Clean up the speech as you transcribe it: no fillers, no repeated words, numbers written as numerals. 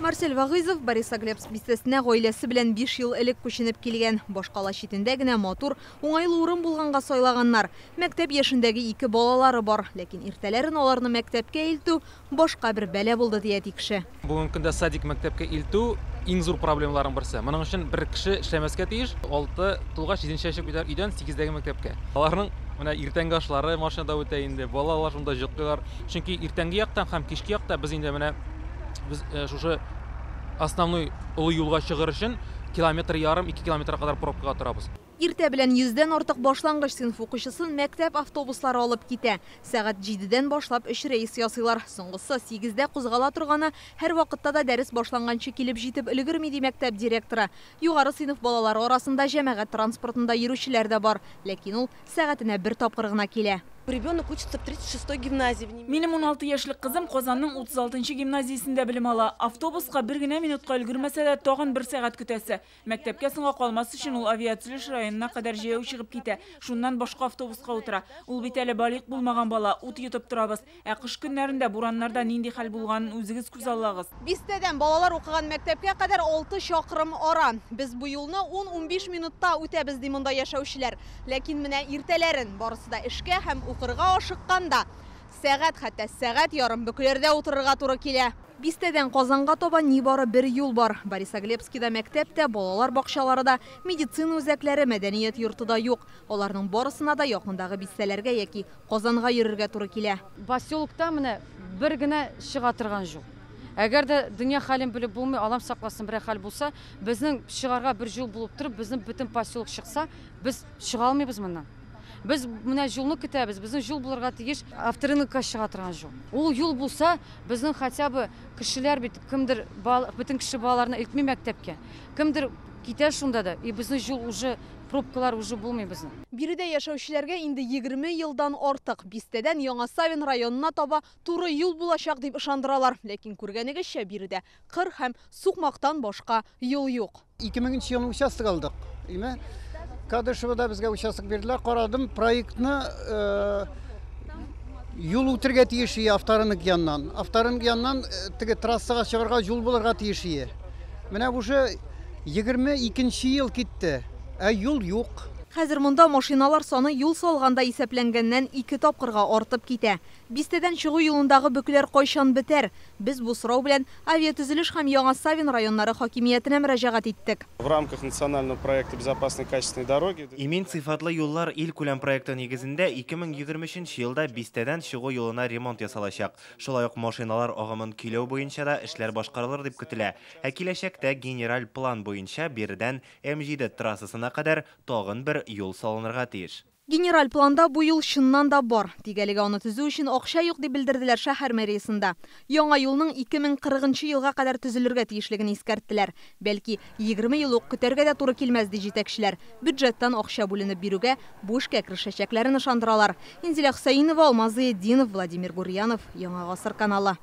Марсель Вағызов Борисоглебск бистесіне ғойлесі білен 5 ел элек көшініп келген. Башқала шетінде генә матур, оңайлы урын булганга сайлаганнар. Мәктәп яшендәге 2 балалары бар, ләкин иртәләрен аларны мәктәпкә илтү башка бер бәлә булды дия тикше. Бүгенге көндә садик мәктәпкә илтү иң зур проблемаларның берсе. Моның өчен бер кеше эшләмәскә тиеш, 6 тулгач 7 чәчеп китәр өйдән 8дәге мәктәпкә. Аларның менә иртәнге ашлары машинада үтә инде, балалар шунда җыклыйлар. Чөнки иртәнге яктан һәм кичке якта без инде менә biz şuşu основной ulu yolga çıgır için kilometr yarım 2 kilometre kadar pробкага торабыз. Иртә белән 100дән артык башлангыч сыйныф укучысын мәктәп автобуслары алып китә. Сәгать 7дән башлап 3 рейс ясыйлар. Соңгысы 8дә кузгала торганы һәр вакытта да дәрес башланганчы килеп җитеп өлгерми ди мәктәп директоры. Югары сыйныф балалары арасында җәмәгать транспортында йөрүчеләр дә бар, ләкин ул сәгатенә бер тапкыр гына килә. Ребенок учится в 36-й гимназии. Минем 16 яшьлек кызым Казанның 36-нчы гимназиясендә белем ала. Автобуска бер генә минутка өлгермәсә дә тагын 1 сәгать көтәсе. Мәктәпкә соңга калмас өчен ул авиациялеш районына кадәр җәяү чыгып китә. Шуннан башка автобуска утыра. Ул бит әле балык булмаган бала, ут йотып торабыз. Ә кыш көннәрендә бураннарда нинди хәл булганын үзегез күз аллагыз. Бистәдән балалар укыган мәктәпкә кадәр 6 чакрым ара. Без бу юлны 10-15 минутта үтәбез ди монда яшәүчеләр. Ләкин менә иртәләрен барысы да эшкә һәм укырга ашыкканда сәгать хәтта сәгать ярым бөкләрдә утырырга туры килә. Бистәдән Казанга таба нибары бер юл бар. Борисоглебскида мәктәптә, балалар бакчалары да, медицина үзәкләре, мәдәният йорты да юк. Аларның барысына да якындагы бистәләргә яки Казанга йөрергә туры килә. Поселокта менә бер генә чыга торган юл. Әгәр дә дөнья хәлен белеп булмый, алам сакласын бер хәл булса, безнең чыгарга бер юл булып торып, безнең бөтен поселок чыкса, без чыга алмыйбыз моннан. Biz менә юлны көтәбез. Безнең юл булырга тиеш авторыныкка чыга торган юл. Ул юл булса, безнең хотя бы кешеләр бит кемдер бөтен кеше балаларны илтми мәктәпкә. Кемдер китә шунда да. И безнең юл уже пробкалар уже булмый безнең. Биредә яшәүчеләргә инде 20 елдан артык бистәдән Яңа Савин районына таба туры юл булачак дип ышандыралар. Ләкин күргәнегезчә биредә кыр һәм сукмактан башка юл юк. 2000 елның участок алдык. Име Кадышевда безгә участок бирделәр. Карадым проектны юл үтергә тиеш авторынык яннан. Авторынык яннан теге трассага чыгарга юл булырга тиеш. Менә уже 22нче ел китте. Ә юл юк. Хәзер монда машиналар саны юл салганда исәпләнгәннән 2 тапкырга артып китә. Бистәдән чыгу юлындагы бөкләр кайчан бетәр? Без бу сорау белән авиатөзелеш һәм Яңа Савин районнары хакимиятенә мөрәҗәгать иттек. В рамках национального проекта безопасной качественной дороги. Имин сыйфатлы юллар ил күләм проекты нигезендә 2023 елда бистәдән чыгу юлына ремонт ясалачак. Шулай ук машиналар агымын көйләү буенча да эшләр башкарылыр дип көтелә. Ә киләчәктә генераль план буенча биредән М7 трассасына кадәр тагын бер юл салынырга тиеш. Генераль планда бу юл чыннан да бар. Тик әлегә аны төзү өчен акча юк дип белдерделәр шәһәр мэриясендә. Яңа юлның 2040 елга кадәр төзелергә тиешлеген искәрттеләр. Бәлки 20 ел ук көтәргә дә туры килмәс ди җитәкчеләр. Бюджеттан акча бүленеп бирүгә бу эшкә керешәчәкләрен ышандыралар. Инзилә Хөсәенова, Алмаз Зыйдинов, Владимир Гурьянов, Яңа Гасыр каналы.